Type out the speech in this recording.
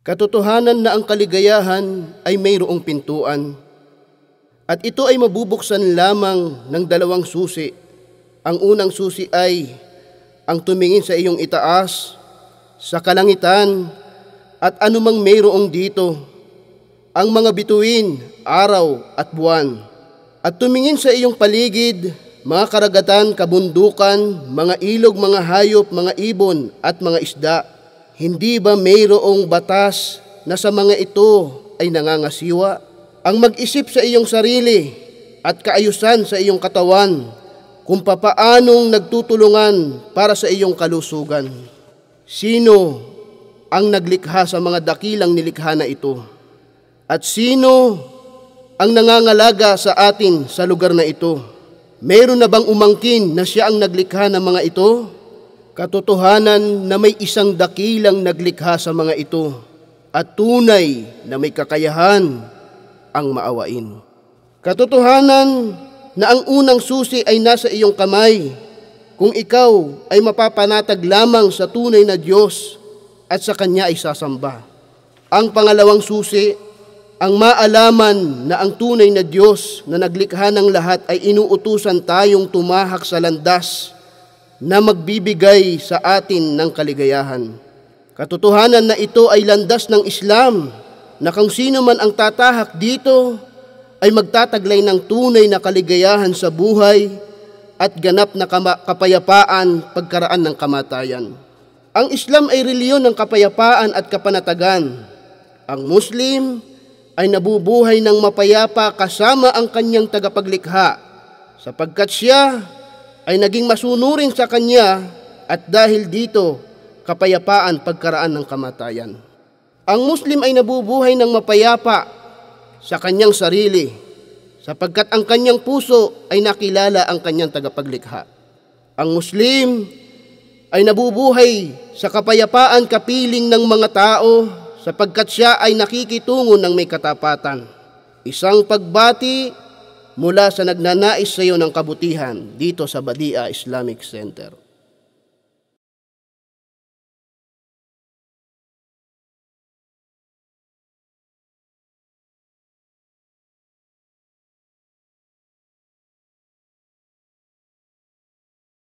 Katotohanan na ang kaligayahan ay mayroong pintuan, at ito ay mabubuksan lamang ng dalawang susi. Ang unang susi ay ang tumingin sa iyong itaas, sa kalangitan, at anumang mayroong dito, ang mga bituin, araw at buwan. At tumingin sa iyong paligid, mga karagatan, kabundukan, mga ilog, mga hayop, mga ibon at mga isda. Hindi ba mayroong batas na sa mga ito ay nangangasiwa? Ang mag-isip sa iyong sarili at kaayusan sa iyong katawan kung papaanong nagtutulungan para sa iyong kalusugan. Sino ang naglikha sa mga dakilang nilikha na ito? At sino ang nangangalaga sa atin sa lugar na ito? Meron na bang umangkin na siya ang naglikha ng mga ito? Katotohanan na may isang dakilang naglikha sa mga ito at tunay na may kakayahan ang maawain. Katotohanan na ang unang susi ay nasa iyong kamay kung ikaw ay mapapanatag lamang sa tunay na Diyos at sa Kanya ay sasamba. Ang pangalawang susi, ang maalaman na ang tunay na Diyos na naglikha ng lahat ay inuutusan tayong tumahak sa landas na magbibigay sa atin ng kaligayahan. Katotohanan na ito ay landas ng Islam, na kung sino man ang tatahak dito ay magtataglay ng tunay na kaligayahan sa buhay at ganap na kapayapaan pagkaraan ng kamatayan. Ang Islam ay reliyon ng kapayapaan at kapanatagan. Ang Muslim ay nabubuhay ng mapayapa kasama ang kanyang tagapaglikha, sapagkat siya ay naging masunurin sa Kanya at dahil dito, kapayapaan pagkaraan ng kamatayan. Ang Muslim ay nabubuhay ng mapayapa sa kanyang sarili, sapagkat ang kanyang puso ay nakilala ang kanyang tagapaglikha. Ang Muslim ay nabubuhay sa kapayapaan kapiling ng mga tao, sapagkat siya ay nakikitungo ng may katapatan. Isang pagbati mula sa nagnanais sa iyo ng kabutihan dito sa Badia Islamic Center.